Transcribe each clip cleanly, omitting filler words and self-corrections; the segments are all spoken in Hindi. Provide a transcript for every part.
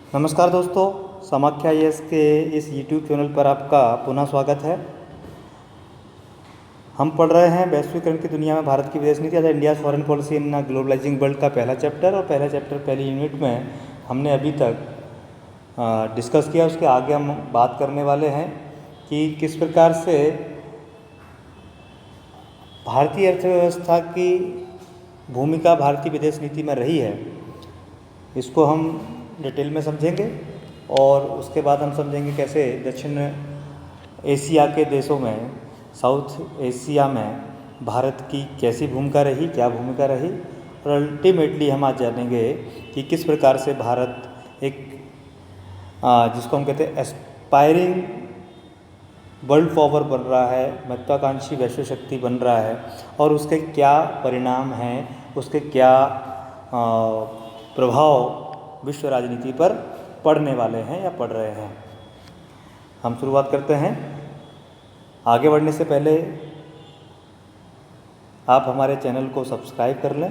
नमस्कार दोस्तों, समाख्या आईएएस के इस यूट्यूब चैनल पर आपका पुनः स्वागत है। हम पढ़ रहे हैं वैश्वीकरण की दुनिया में भारत की विदेश नीति या India foreign policy in globalising world का पहला चैप्टर। और पहला चैप्टर पहली यूनिट में हमने अभी तक डिस्कस किया। उसके आगे हम बात करने वाले हैं कि किस प्रकार से भारतीय अर्थव्यवस्था की भूमिका भारतीय विदेश नीति में रही है। इसको हम डिटेल में समझेंगे और उसके बाद हम समझेंगे कैसे दक्षिण एशिया के देशों में, साउथ एशिया में भारत की कैसी भूमिका रही, क्या भूमिका रही, और अल्टीमेटली हम आज जानेंगे कि किस प्रकार से भारत एक जिसको हम कहते हैं एस्पायरिंग वर्ल्ड पावर बन रहा है, महत्वाकांक्षी वैश्विक शक्ति बन रहा है, और उसके क्या परिणाम हैं, उसके क्या प्रभाव विश्व राजनीति पर पड़ने वाले हैं या पड़ रहे हैं। हम शुरुआत करते हैं। आगे बढ़ने से पहले आप हमारे चैनल को सब्सक्राइब कर लें।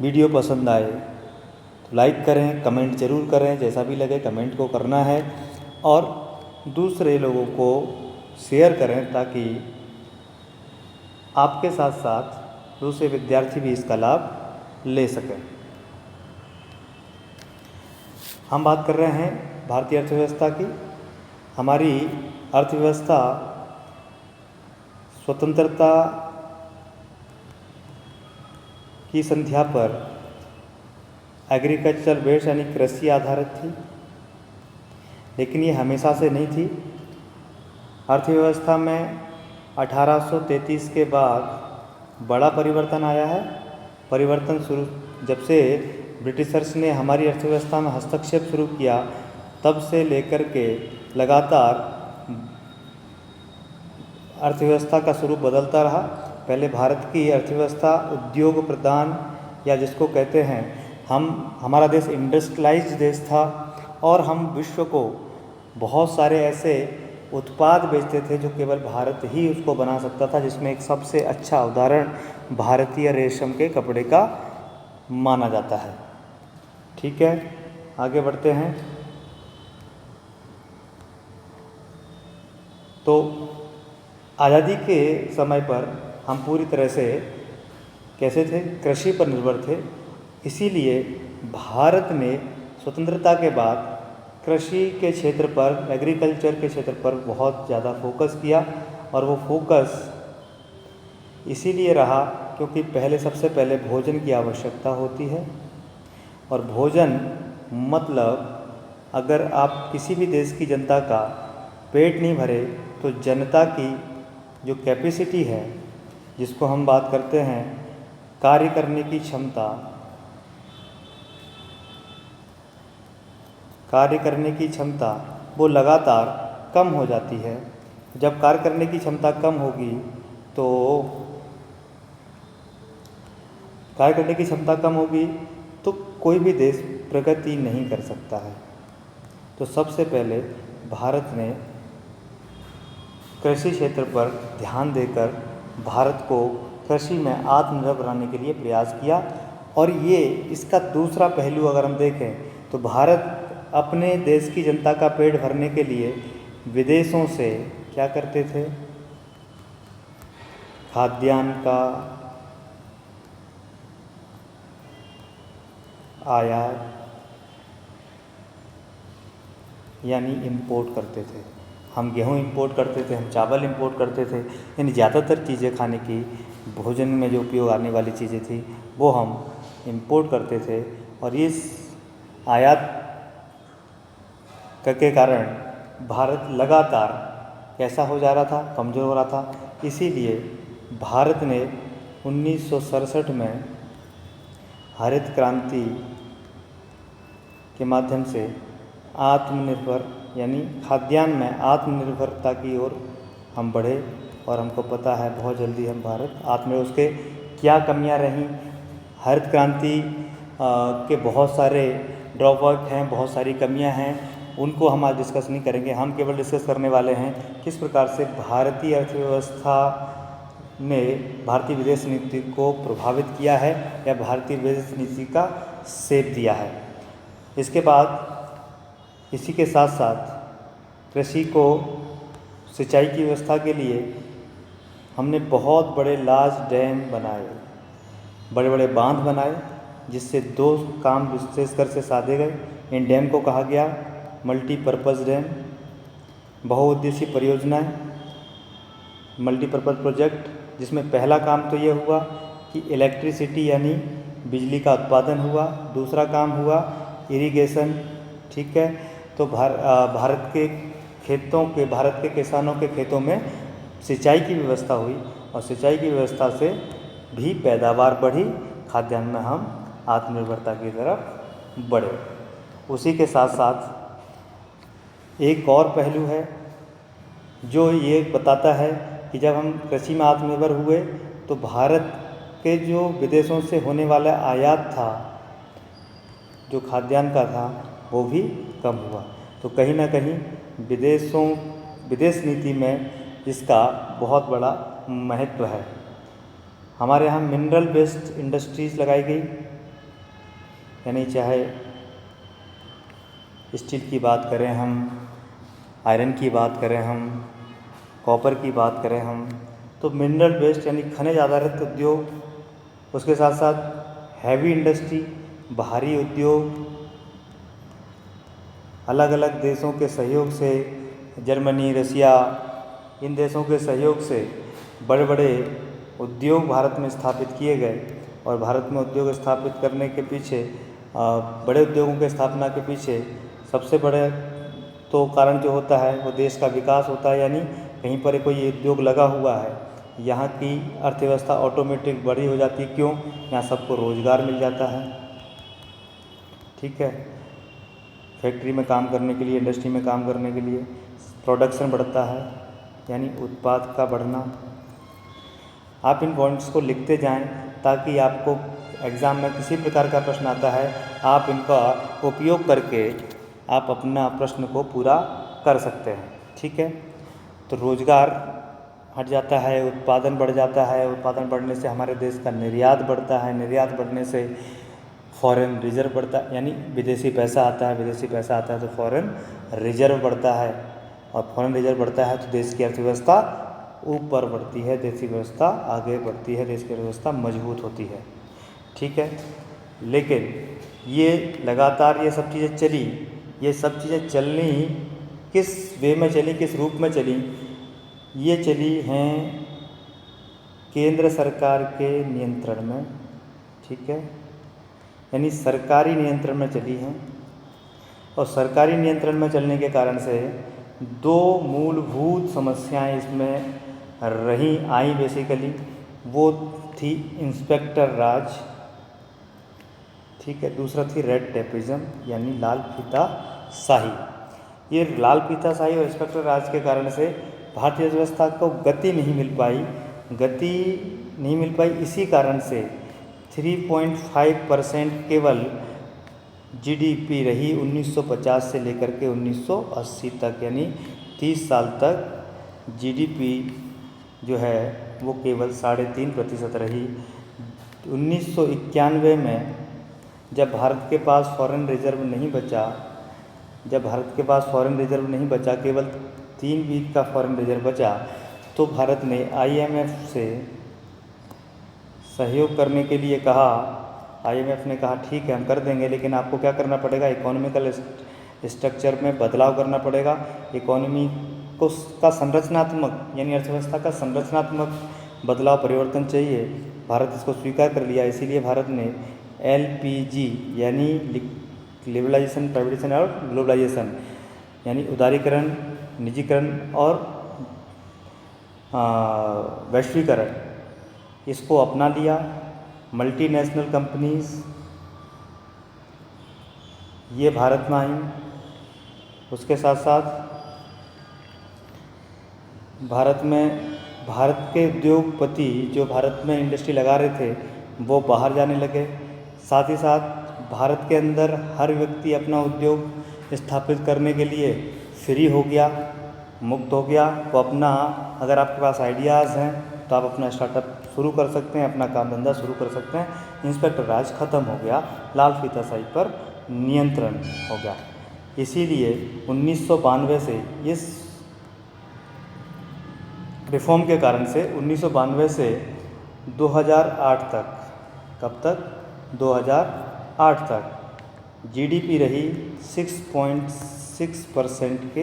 वीडियो पसंद आए तो लाइक करें, कमेंट ज़रूर करें, जैसा भी लगे कमेंट को करना है, और दूसरे लोगों को शेयर करें ताकि आपके साथ साथ दूसरे विद्यार्थी भी इसका लाभ ले सकें। हम बात कर रहे हैं भारतीय अर्थव्यवस्था की। हमारी अर्थव्यवस्था स्वतंत्रता की संध्या पर एग्रीकल्चर बेस्ड यानी कृषि आधारित थी, लेकिन ये हमेशा से नहीं थी। अर्थव्यवस्था में 1833 के बाद बड़ा परिवर्तन आया है। परिवर्तन शुरू जब से ब्रिटिशर्स ने हमारी अर्थव्यवस्था में हस्तक्षेप शुरू किया, तब से लेकर के लगातार अर्थव्यवस्था का स्वरूप बदलता रहा। पहले भारत की अर्थव्यवस्था उद्योग प्रधान या जिसको कहते हैं हमारा देश इंडस्ट्रियलाइज्ड देश था, और हम विश्व को बहुत सारे ऐसे उत्पाद बेचते थे जो केवल भारत ही उसको बना सकता था, जिसमें एक सबसे अच्छा उदाहरण भारतीय रेशम के कपड़े का माना जाता है। ठीक है, आगे बढ़ते हैं। तो आज़ादी के समय पर हम पूरी तरह से कैसे थे, कृषि पर निर्भर थे। इसीलिए भारत ने स्वतंत्रता के बाद कृषि के क्षेत्र पर, एग्रीकल्चर के क्षेत्र पर बहुत ज़्यादा फोकस किया, और वो फोकस इसीलिए रहा क्योंकि सबसे पहले भोजन की आवश्यकता होती है। और भोजन मतलब अगर आप किसी भी देश की जनता का पेट नहीं भरे तो जनता की जो कैपेसिटी है, जिसको हम बात करते हैं कार्य करने की क्षमता, वो लगातार कम हो जाती है। जब कार्य करने की क्षमता कम होगी तो कोई भी देश प्रगति नहीं कर सकता है। तो सबसे पहले भारत ने कृषि क्षेत्र पर ध्यान देकर भारत को कृषि में आत्मनिर्भर बनाने के लिए प्रयास किया। और ये इसका दूसरा पहलू अगर हम देखें तो भारत अपने देश की जनता का पेट भरने के लिए विदेशों से क्या करते थे, खाद्यान्न का आयात यानी इंपोर्ट करते थे। हम गेहूँ इंपोर्ट करते थे, हम चावल इंपोर्ट करते थे, यानी ज़्यादातर चीज़ें खाने की, भोजन में जो उपयोग आने वाली चीज़ें थी वो हम इंपोर्ट करते थे। और इस आयात के कारण भारत लगातार कैसा हो जा रहा था, कमज़ोर हो रहा था। इसीलिए भारत ने 1967 में हरित क्रांति के माध्यम से आत्मनिर्भर यानी खाद्यान्न में आत्मनिर्भरता की ओर हम बढ़े। और हमको पता है बहुत जल्दी हम भारत आत्मनिर्भर, उसके क्या कमियां रहीं, हरित क्रांति के बहुत सारे ड्रॉबैक हैं, बहुत सारी कमियां हैं, उनको हम आज डिस्कस नहीं करेंगे। हम केवल डिस्कस करने वाले हैं किस प्रकार से भारतीय अर्थव्यवस्था ने भारतीय विदेश नीति को प्रभावित किया है या भारतीय विदेश नीति का शेप दिया है। इसके बाद इसी के साथ साथ कृषि को सिंचाई की व्यवस्था के लिए हमने बहुत बड़े लार्ज डैम बनाए, बड़े बड़े बांध बनाए, जिससे दो काम विशेषकर से साधे गए। इन डैम को कहा गया मल्टीपर्पज़ डैम, बहुउद्देशीय परियोजनाएं, मल्टीपर्पज़ प्रोजेक्ट, जिसमें पहला काम तो ये हुआ कि इलेक्ट्रिसिटी यानी बिजली का उत्पादन हुआ, दूसरा काम हुआ इरिगेशन। ठीक है, तो भारत के किसानों के खेतों में सिंचाई की व्यवस्था हुई और सिंचाई की व्यवस्था से भी पैदावार बढ़ी, खाद्यान्न में हम आत्मनिर्भरता की तरफ बढ़े। उसी के साथ साथ एक और पहलू है जो ये बताता है कि जब हम कृषि में आत्मनिर्भर हुए तो भारत के जो विदेशों से होने वाला आयात था, जो खाद्यान्न का था, वो भी कम हुआ। तो कहीं ना कहीं विदेश नीति में इसका बहुत बड़ा महत्व है। हमारे यहाँ मिनरल बेस्ड इंडस्ट्रीज़ लगाई गई, यानी चाहे स्टील की बात करें हम, आयरन की बात करें हम, कॉपर की बात करें हम, तो मिनरल बेस्ड यानी खनिज आधारित उद्योग, उसके साथ साथ हैवी इंडस्ट्री, भारी उद्योग, अलग अलग देशों के सहयोग से, जर्मनी, रसिया, इन देशों के सहयोग से बड़े बड़े उद्योग भारत में स्थापित किए गए। और भारत में उद्योग स्थापित करने के पीछे, बड़े उद्योगों के स्थापना के पीछे सबसे बड़े तो कारण जो होता है वो देश का विकास होता है। यानी कहीं पर कोई उद्योग लगा हुआ है, यहाँ की अर्थव्यवस्था ऑटोमेटिक बड़ी हो जाती है। क्यों? यहाँ सबको रोज़गार मिल जाता है। ठीक है, फैक्ट्री में काम करने के लिए, इंडस्ट्री में काम करने के लिए प्रोडक्शन बढ़ता है, यानी उत्पाद का बढ़ना। आप इन पॉइंट्स को लिखते जाएं ताकि आपको एग्ज़ाम में किसी प्रकार का प्रश्न आता है, आप इनका उपयोग करके आप अपना प्रश्न को पूरा कर सकते हैं। ठीक है, तो रोज़गार हट जाता है, उत्पादन बढ़ जाता है, उत्पादन बढ़ने से हमारे देश का निर्यात बढ़ता है, निर्यात बढ़ने से फॉरेन रिजर्व बढ़ता है, यानी विदेशी पैसा आता है, विदेशी पैसा आता है तो फॉरेन रिजर्व बढ़ता है, और फॉरेन रिजर्व बढ़ता है तो देश की अर्थव्यवस्था ऊपर बढ़ती है, देश की व्यवस्था आगे बढ़ती है, देश की अर्थव्यवस्था मजबूत होती है। ठीक है, लेकिन ये लगातार ये सब चीज़ें चली, ये सब चीज़ें चलनी किस वे में चली, किस रूप में चली? ये चली हैं केंद्र सरकार के नियंत्रण में। ठीक है, यानी सरकारी नियंत्रण में चली हैं, और सरकारी नियंत्रण में चलने के कारण से दो मूलभूत समस्याएं इसमें आई बेसिकली। वो थी इंस्पेक्टर राज, ठीक है, दूसरा थी रेड टेपिज्म यानी लाल फीता शाही। ये लाल फीता शाही और इंस्पेक्टर राज के कारण से भारतीय अर्थव्यवस्था को गति नहीं मिल पाई। इसी कारण से 3.5% केवल जीडीपी रही 1950 से लेकर के 1980 तक, यानी 30 साल तक जीडीपी जो है वो केवल 3.5% रही। 1991 में जब भारत के पास फॉरेन रिजर्व नहीं बचा, केवल 3 का फॉरेन रिजर्व बचा, तो भारत ने आईएमएफ से सहयोग करने के लिए कहा। आईएमएफ ने कहा ठीक है हम कर देंगे, लेकिन आपको क्या करना पड़ेगा, इकोनॉमिकल स्ट्रक्चर में बदलाव करना पड़ेगा। इकोनॉमी को का संरचनात्मक यानी अर्थव्यवस्था का संरचनात्मक बदलाव, परिवर्तन चाहिए। भारत इसको स्वीकार कर लिया। इसीलिए भारत ने एलपीजी यानी लिबरलाइजेशन, प्राइवेटाइजेशन और ग्लोबलाइजेशन यानी उदारीकरण, निजीकरण और वैश्वीकरण, इसको अपना लिया। मल्टीनेशनल कंपनीज़ ये भारत में आई। उसके साथ साथ भारत के उद्योगपति जो भारत में इंडस्ट्री लगा रहे थे वो बाहर जाने लगे। साथ ही साथ भारत के अंदर हर व्यक्ति अपना उद्योग स्थापित करने के लिए फ्री हो गया, मुक्त हो गया। तो अपना, अगर आपके पास आइडियाज़ हैं तो आप अपना स्टार्टअप शुरू कर सकते हैं, अपना काम धंधा शुरू कर सकते हैं। इंस्पेक्टर राज ख़त्म हो गया, लाल फीताशाही पर नियंत्रण हो गया। इसीलिए 1992 से इस रिफॉर्म के कारण से 1992 से 2008 तक, कब तक? 2008 तक जीडीपी रही 6.6% के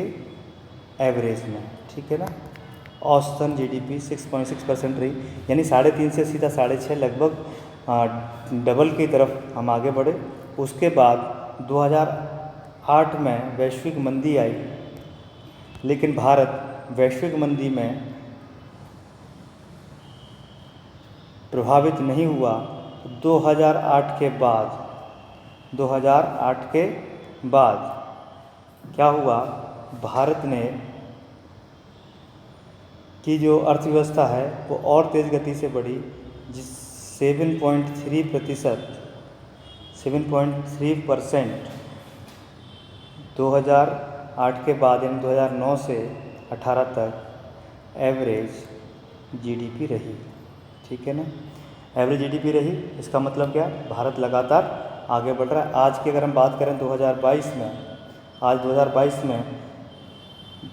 एवरेज में, ठीक है ना। औसतन जीडीपी 6.6% रही, यानी 3.5 से सीधा 6.5 लगभग डबल की तरफ हम आगे बढ़े। उसके बाद 2008 में वैश्विक मंदी आई, लेकिन भारत वैश्विक मंदी में प्रभावित नहीं हुआ। 2008 के बाद क्या हुआ? भारत ने की जो अर्थव्यवस्था है वो और तेज़ गति से बढ़ी, जिस 7.3% 2008 के बाद यानी 2009 से 18 तक एवरेज जीडीपी रही, ठीक है ना। एवरेज जीडीपी रही, इसका मतलब क्या? भारत लगातार आगे बढ़ रहा है। आज की अगर हम बात करें 2022 में, आज 2022 में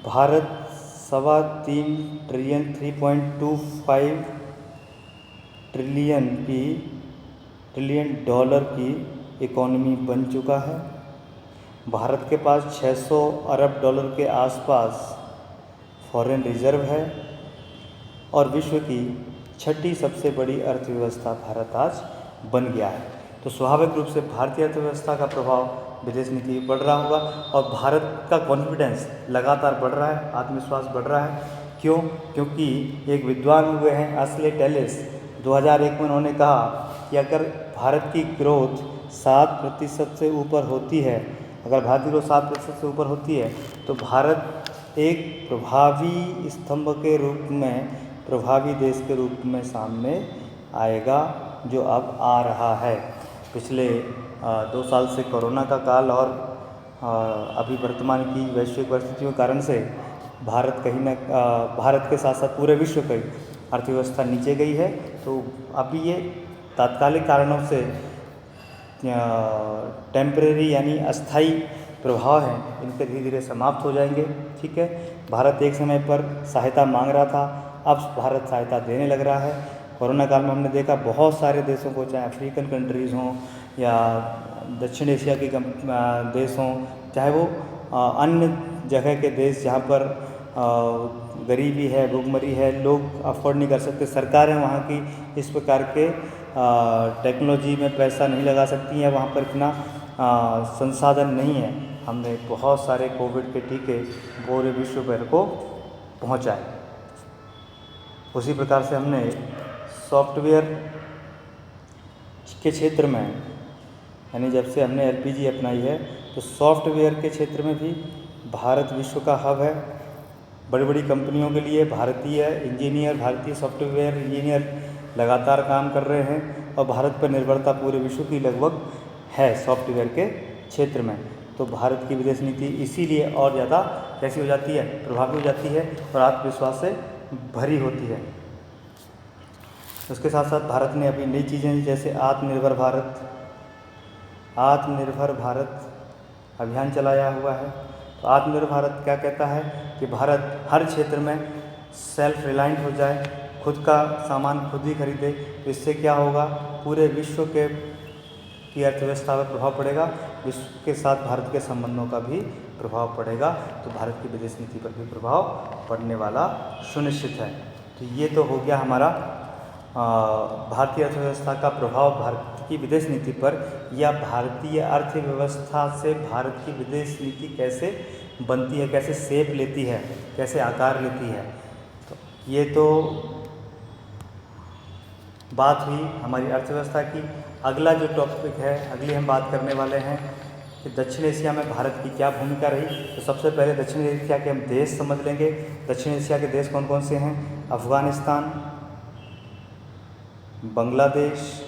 भारत 3.25 ट्रिलियन 3.25 ट्रिलियन डॉलर की इकोनॉमी बन चुका है। भारत के पास 600 अरब डॉलर के आसपास फॉरेन रिजर्व है और विश्व की छठी सबसे बड़ी अर्थव्यवस्था भारत आज बन गया है। तो स्वाभाविक रूप से भारतीय अर्थव्यवस्था का प्रभाव विदेश नीति बढ़ रहा होगा और भारत का कॉन्फिडेंस लगातार बढ़ रहा है, आत्मविश्वास बढ़ रहा है। क्यों? क्योंकि एक विद्वान हुए हैं असले टेलिस, 2001 में उन्होंने कहा कि अगर भारत की ग्रोथ 7% से ऊपर होती है, अगर भारत की ग्रोथ 7% से ऊपर होती है तो भारत एक प्रभावी स्तंभ के रूप में, प्रभावी देश के रूप में सामने आएगा, जो अब आ रहा है। पिछले 2 साल से कोरोना का काल और अभी वर्तमान की वैश्विक परिस्थितियों के कारण से भारत के साथ साथ पूरे विश्व की अर्थव्यवस्था नीचे गई है। तो अभी ये तात्कालिक कारणों से टेम्परेरी यानी अस्थाई प्रभाव हैं, इनके धीरे धीरे समाप्त हो जाएंगे, ठीक है। भारत एक समय पर सहायता मांग रहा था, अब भारत सहायता देने लग रहा है। कोरोना काल में हमने देखा बहुत सारे देशों को, चाहे अफ्रीकन कंट्रीज़ हों या दक्षिण एशिया के देश हों, चाहे वो अन्य जगह के देश जहाँ पर गरीबी है, भूखमरी है, लोग अफोर्ड नहीं कर सकते, सरकारें वहाँ की इस प्रकार के टेक्नोलॉजी में पैसा नहीं लगा सकती हैं, वहाँ पर इतना संसाधन नहीं है। हमने बहुत सारे कोविड के टीके पूरे विश्व भर को पहुँचाए। उसी प्रकार से हमने सॉफ्टवेयर के क्षेत्र में, यानी जब से हमने एलपीजी अपनाई है तो सॉफ्टवेयर के क्षेत्र में भी भारत विश्व का हब है। बड़ी बड़ी कंपनियों के लिए भारतीय इंजीनियर, भारतीय सॉफ्टवेयर इंजीनियर लगातार काम कर रहे हैं और भारत पर निर्भरता पूरे विश्व की लगभग है सॉफ्टवेयर के क्षेत्र में। तो भारत की विदेश नीति इसीलिए और ज़्यादा कैसी हो जाती है? प्रभावी हो जाती है और आत्मविश्वास से भरी होती है। उसके साथ साथ भारत ने अभी नई चीज़ें जैसे आत्मनिर्भर भारत अभियान चलाया हुआ है। तो आत्मनिर्भर भारत क्या कहता है कि भारत हर क्षेत्र में सेल्फ रिलायंट हो जाए, खुद का सामान खुद ही खरीदे। तो इससे क्या होगा? पूरे विश्व की अर्थव्यवस्था पर प्रभाव पड़ेगा, विश्व के साथ भारत के संबंधों का भी प्रभाव पड़ेगा। तो भारत की विदेश नीति पर भी प्रभाव पड़ने वाला सुनिश्चित है। तो ये तो हो गया हमारा भारतीय अर्थव्यवस्था का प्रभाव भारत की विदेश नीति पर, या भारतीय अर्थव्यवस्था से भारत की विदेश नीति कैसे बनती है, कैसे शेप लेती है, कैसे आकार लेती है। तो ये तो बात हुई हमारी अर्थव्यवस्था की। अगला जो टॉपिक है, अगली हम बात करने वाले हैं कि दक्षिण एशिया में भारत की क्या भूमिका रही। तो सबसे पहले दक्षिण एशिया के हम देश समझ लेंगे। दक्षिण एशिया के देश कौन कौन से हैं? अफ़गानिस्तान, बांग्लादेश,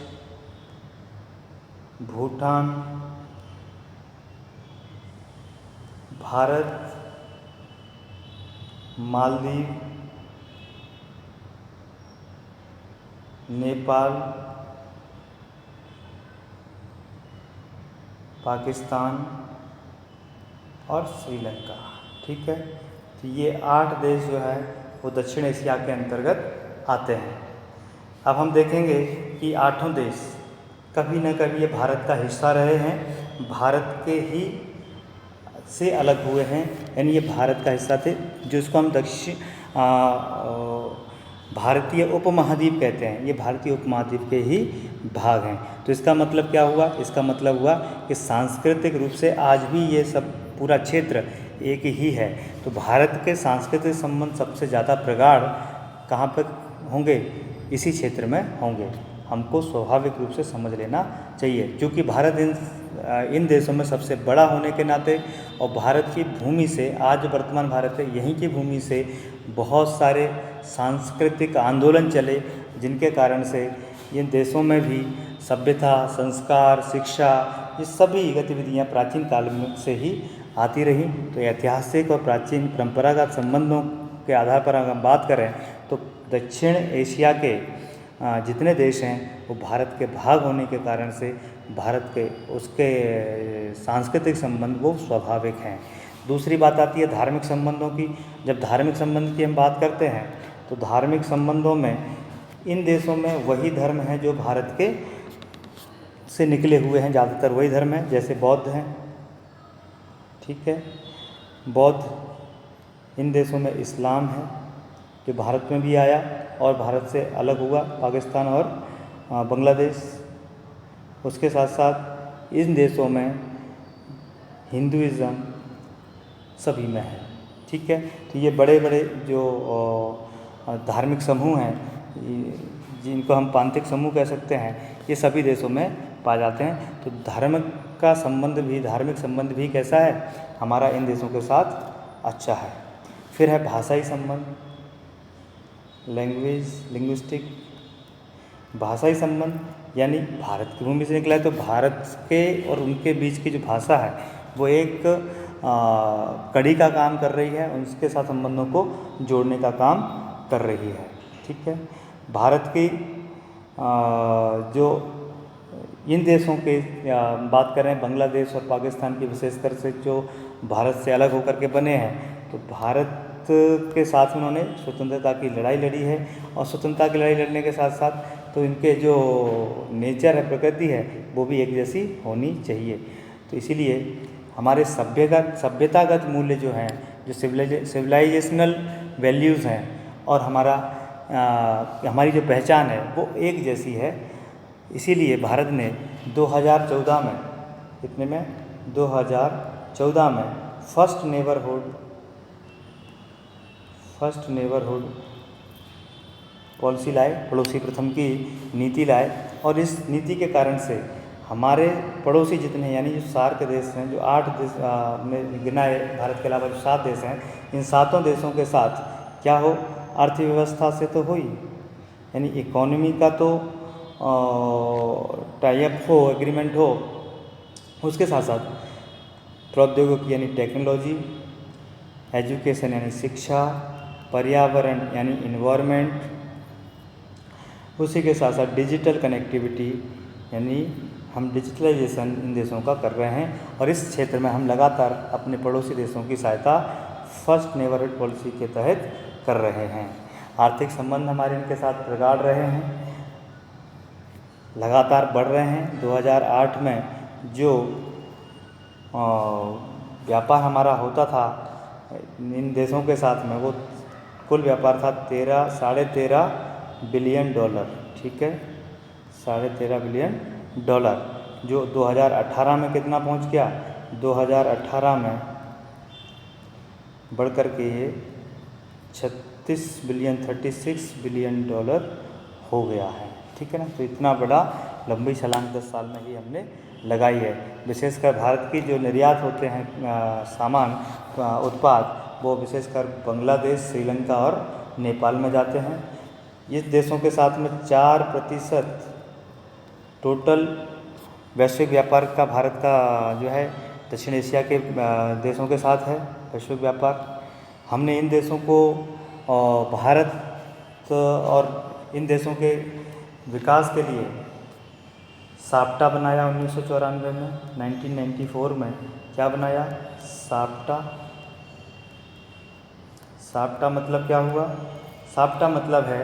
भूटान, भारत, मालदीव, नेपाल, पाकिस्तान और श्रीलंका। ठीक है, तो ये 8 देश जो है वो दक्षिण एशिया के अंतर्गत आते हैं। अब हम देखेंगे कि 8 देश कभी न कभी ये भारत का हिस्सा रहे हैं, भारत के ही से अलग हुए हैं, यानी ये भारत का हिस्सा थे, जिसको हम भारतीय उपमहाद्वीप कहते हैं। ये भारतीय उपमहाद्वीप के ही भाग हैं। तो इसका मतलब क्या हुआ? इसका मतलब हुआ कि सांस्कृतिक रूप से आज भी ये सब पूरा क्षेत्र एक ही है। तो भारत के सांस्कृतिक संबंध सबसे ज़्यादा प्रगाढ़ कहाँ पर होंगे? इसी क्षेत्र में होंगे। हमको स्वाभाविक रूप से समझ लेना चाहिए, क्योंकि भारत इन देशों में सबसे बड़ा होने के नाते और भारत की भूमि से, आज वर्तमान भारत है, यहीं की भूमि से बहुत सारे सांस्कृतिक आंदोलन चले, जिनके कारण से इन देशों में भी सभ्यता, संस्कार, शिक्षा, ये सभी गतिविधियाँ प्राचीन काल में से ही आती रही। तो ऐतिहासिक और प्राचीन परंपरागत संबंधों के आधार पर अगर हम बात करें तो दक्षिण एशिया के जितने देश हैं वो भारत के भाग होने के कारण से भारत के उसके सांस्कृतिक संबंध वो स्वाभाविक हैं। दूसरी बात आती है धार्मिक संबंधों की। जब धार्मिक संबंध की हम बात करते हैं तो धार्मिक संबंधों में इन देशों में वही धर्म है जो भारत के से निकले हुए हैं, ज़्यादातर वही धर्म है, जैसे बौद्ध हैं। ठीक है, बौद्ध। इन देशों में इस्लाम है जो भारत में भी आया और भारत से अलग हुआ, पाकिस्तान और बांग्लादेश। उसके साथ साथ इन देशों में हिंदुइज़्म सभी में है। ठीक है, तो ये बड़े बड़े जो धार्मिक समूह हैं, जिनको हम प्रांतिक समूह कह सकते हैं, ये सभी देशों में पाए जाते हैं। तो धर्म का संबंध भी, धार्मिक संबंध भी कैसा है हमारा इन देशों के साथ? अच्छा है। फिर है भाषाई संबंध, लिंग्विस्टिक। भाषाई संबंध यानी भारत की भूमि से निकला है तो भारत के और उनके बीच की जो भाषा है वो एक कड़ी का काम कर रही है, उसके साथ संबंधों को जोड़ने का काम कर रही है। ठीक है, भारत की जो इन देशों के बात करें, बांग्लादेश और पाकिस्तान की विशेषकर से जो भारत से अलग होकर के बने हैं, तो भारत के साथ उन्होंने स्वतंत्रता की लड़ाई लड़ी है और स्वतंत्रता की लड़ाई लड़ने के साथ साथ तो इनके जो नेचर है, प्रकृति है, वो भी एक जैसी होनी चाहिए। तो इसीलिए हमारे सभ्यतागत मूल्य जो हैं, जो सिविलाइजेशनल वैल्यूज़ हैं और हमारी जो पहचान है वो एक जैसी है। इसीलिए भारत ने 2014 में, कितने में? 2014 में फर्स्ट नेबरहुड पॉलिसी लाए, पड़ोसी प्रथम की नीति लाए। और इस नीति के कारण से हमारे पड़ोसी जितने, यानी जो सार्क देश हैं, जो 8 देश में गिनाए, भारत के अलावा जो 7 देश हैं, इन 7 देशों के साथ क्या हो? अर्थव्यवस्था से तो हो ही, यानी इकोनॉमी का तो टाइप हो, एग्रीमेंट हो, उसके साथ साथ प्रौद्योगिकी यानी टेक्नोलॉजी, एजुकेशन यानी शिक्षा, पर्यावरण यानी इन्वायरमेंट, उसी के साथ साथ डिजिटल कनेक्टिविटी यानी हम डिजिटलाइजेशन इन देशों का कर रहे हैं। और इस क्षेत्र में हम लगातार अपने पड़ोसी देशों की सहायता फर्स्ट नेबरहुड पॉलिसी के तहत कर रहे हैं। आर्थिक संबंध हमारे इनके साथ प्रगाढ़ रहे हैं, लगातार बढ़ रहे हैं। 2008 में जो व्यापार हमारा होता था इन देशों के साथ में, वो कुल व्यापार था 13.5 बिलियन डॉलर। ठीक है, 13.5 बिलियन डॉलर, जो 2018 में कितना पहुंच गया? 2018 में बढ़ कर के ये 36 बिलियन डॉलर हो गया है। ठीक है ना, तो इतना बड़ा लंबी छलांग 10 साल में ही हमने लगाई है। विशेषकर भारत की जो निर्यात होते हैं सामान, उत्पाद, वो विशेषकर बांग्लादेश, श्रीलंका और नेपाल में जाते हैं। इस देशों के साथ में 4% टोटल वैश्विक व्यापार का भारत का जो है दक्षिण एशिया के देशों के साथ है वैश्विक व्यापार। हमने इन देशों को भारत और इन देशों के विकास के लिए साप्टा बनाया 1994 में, 1994 में क्या बनाया? साप्टा। साप्टा मतलब क्या हुआ? साप्टा मतलब है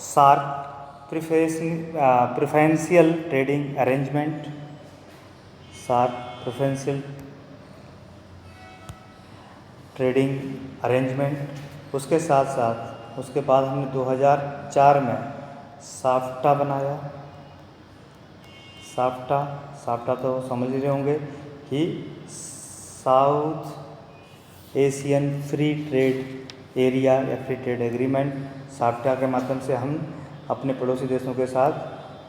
SAARC preferential trading arrangement, SAARC preferential trading arrangement. उसके साथ साथ उसके बाद हमने 2004 में साफ्टा बनाया। साफ्टा, साफ्टा तो समझ ही रहे होंगे कि south Asian free trade area या फ्री ट्रेड एग्रीमेंट। साफ्टा के माध्यम से हम अपने पड़ोसी देशों के साथ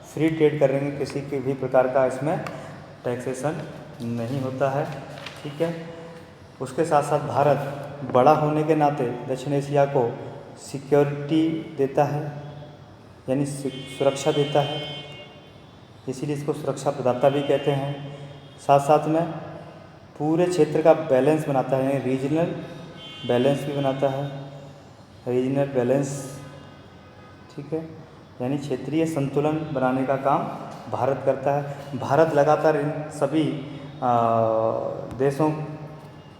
फ्री ट्रेड करेंगे, किसी के भी प्रकार का इसमें टैक्सेशन नहीं होता है, ठीक है। उसके साथ साथ भारत बड़ा होने के नाते दक्षिण एशिया को सिक्योरिटी देता है, यानी सुरक्षा देता है, इसीलिए इसको सुरक्षा प्रदाता भी कहते हैं। साथ साथ में पूरे क्षेत्र का बैलेंस बनाता है, यानी रीजनल बैलेंस भी बनाता है, रीजनल बैलेंस, ठीक है, यानी क्षेत्रीय संतुलन बनाने का काम भारत करता है। भारत लगातार इन सभी देशों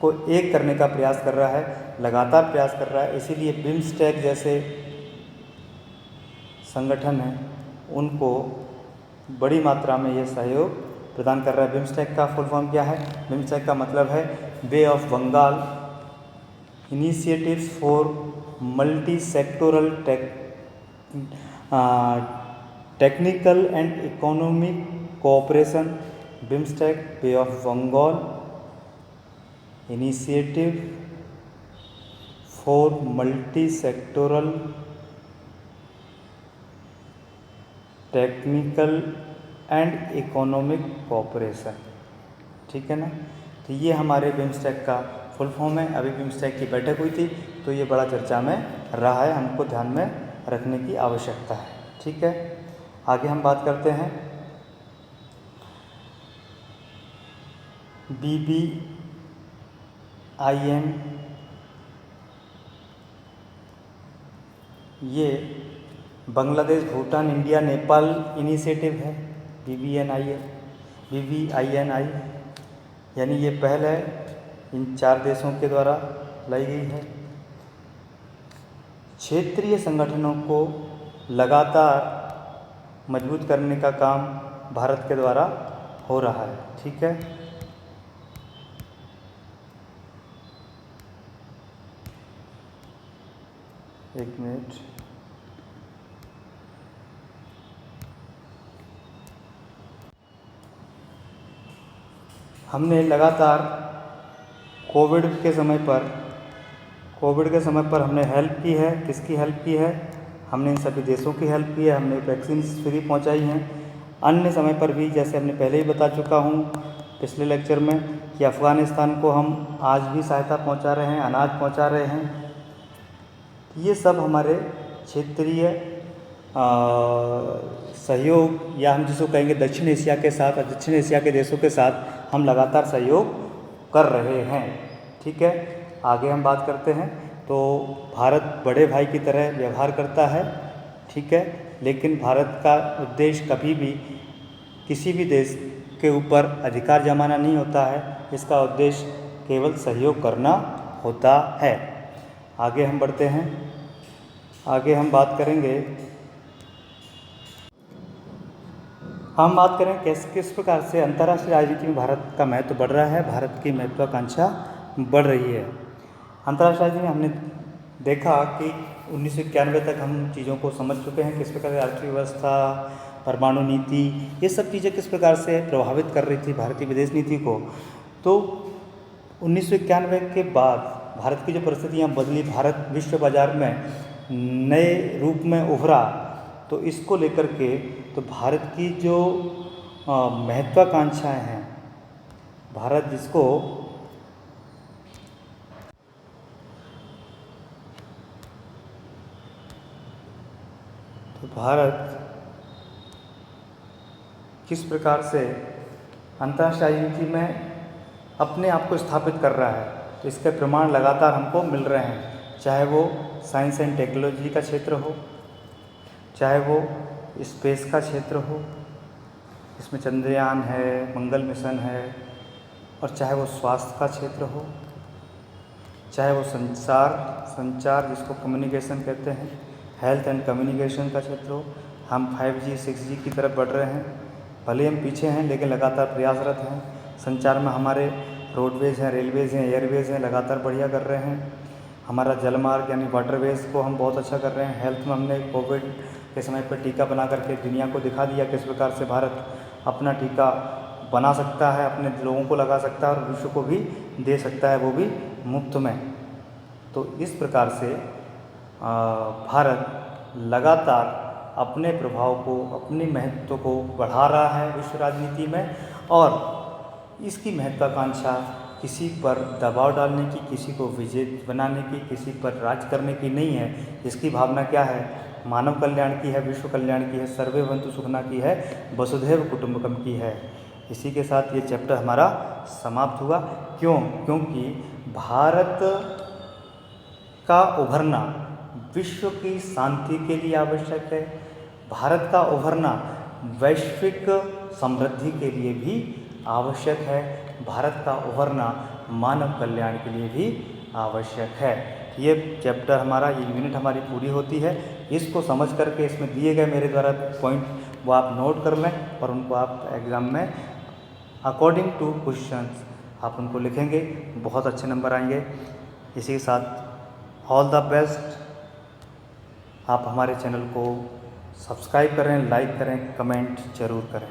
को एक करने का प्रयास कर रहा है, लगातार प्रयास कर रहा है, इसीलिए बिम्स्टेक जैसे संगठन हैं उनको बड़ी मात्रा में ये सहयोग प्रदान कर रहा है। बिम्स्टेक का फुल फॉर्म क्या है? बिम्स्टेक का मतलब है bay of Bengal initiatives for multi sectoral technical and economic cooperation. BIMSTEC, bay of Bengal initiative for multi sectoral technical and economic cooperation, ठीक है ना। तो ये हमारे बिम्स्टेक का फुल फॉर्म है। अभी बिम्स्टेक की बैठक हुई थी तो ये बड़ा चर्चा में रहा है, हमको ध्यान में रखने की आवश्यकता है, ठीक है। आगे हम बात करते हैं BBIN। ये बांग्लादेश, भूटान, इंडिया, नेपाल इनिशिएटिव है। BBINI यानी ये पहल है इन 4 देशों के द्वारा लाई गई है। क्षेत्रीय संगठनों को लगातार मजबूत करने का काम भारत के द्वारा हो रहा है, ठीक है। एक मिनट, हमने लगातार कोविड के समय पर हमने हेल्प की है। किसकी हेल्प की है? हमने इन सभी देशों की हेल्प की है, हमने वैक्सीन फ्री पहुंचाई हैं। अन्य समय पर भी, जैसे हमने पहले ही बता चुका हूं पिछले लेक्चर में, कि अफ़गानिस्तान को हम आज भी सहायता पहुंचा रहे हैं, अनाज पहुंचा रहे हैं। ये सब हमारे क्षेत्रीय सहयोग, या हम जिसको कहेंगे दक्षिण एशिया के साथ, दक्षिण एशिया के देशों के साथ हम लगातार सहयोग कर रहे हैं, ठीक है। आगे हम बात करते हैं। तो भारत बड़े भाई की तरह व्यवहार करता है, ठीक है, लेकिन भारत का उद्देश्य कभी भी किसी भी देश के ऊपर अधिकार जमाना नहीं होता है, इसका उद्देश्य केवल सहयोग करना होता है। आगे हम बढ़ते हैं। आगे हम बात करेंगे, हम बात करें किस प्रकार से अंतर्राष्ट्रीय राजनीति में भारत का महत्व बढ़ रहा है, भारत की महत्वाकांक्षा बढ़ रही है। अंतर्राष्ट्रीय राजनीति में हमने देखा कि 1991 तक हम चीज़ों को समझ चुके हैं, किस प्रकार से राष्ट्रीय व्यवस्था, परमाणु नीति, ये सब चीज़ें किस प्रकार से प्रभावित कर रही थी भारतीय विदेश नीति को। तो 1991 के बाद भारत की जो परिस्थितियाँ बदली, भारत विश्व बाजार में नए रूप में उभरा, तो इसको लेकर के तो भारत की जो महत्वाकांक्षाएं हैं, भारत जिसको तो भारत किस प्रकार से अंतर्राष्ट्रीय राजनीति में अपने आप को स्थापित कर रहा है, तो इसके प्रमाण लगातार हमको मिल रहे हैं। चाहे वो साइंस एंड टेक्नोलॉजी का क्षेत्र हो, चाहे वो स्पेस का क्षेत्र हो, इसमें चंद्रयान है, मंगल मिशन है, और चाहे वो स्वास्थ्य का क्षेत्र हो, चाहे वो संचार जिसको कम्युनिकेशन कहते हैं, हेल्थ एंड कम्युनिकेशन का क्षेत्र हो। हम 5G 6G की तरफ बढ़ रहे हैं। भले हम पीछे हैं लेकिन लगातार प्रयासरत हैं। संचार में हमारे रोडवेज़ हैं, रेलवेज़ हैं, एयरवेज़ हैं, लगातार बढ़िया कर रहे हैं। हमारा जलमार्ग यानी वाटरवेज़ को हम बहुत अच्छा कर रहे हैं। हेल्थ में हमने कोविड के समय पर टीका बना करके दुनिया को दिखा दिया किस प्रकार से भारत अपना टीका बना सकता है, अपने लोगों को लगा सकता है और विश्व को भी दे सकता है, वो भी मुफ्त में। तो इस प्रकार से भारत लगातार अपने प्रभाव को, अपने महत्व को बढ़ा रहा है विश्व राजनीति में, और इसकी महत्वाकांक्षा किसी पर दबाव डालने की, किसी को विजेता बनाने की, किसी पर राज करने की नहीं है। इसकी भावना क्या है? मानव कल्याण की है, विश्व कल्याण की है, सर्वे भवन्तु सुखिनः की है, वसुधैव कुटुम्बकम की है। इसी के साथ ये चैप्टर हमारा समाप्त हुआ। क्योंकि भारत का उभरना विश्व की शांति के लिए आवश्यक है। भारत का उभरना वैश्विक समृद्धि के लिए भी आवश्यक है। भारत का उभरना मानव कल्याण के लिए भी आवश्यक है। ये चैप्टर हमारा, ये यूनिट हमारी पूरी होती है। इसको समझ करके इसमें दिए गए मेरे द्वारा पॉइंट वो आप नोट कर लें और उनको आप एग्ज़ाम में अकॉर्डिंग टू क्वेश्चंस आप उनको लिखेंगे, बहुत अच्छे नंबर आएंगे। इसी के साथ ऑल द बेस्ट। आप हमारे चैनल को सब्सक्राइब करें, लाइक करें, कमेंट ज़रूर करें।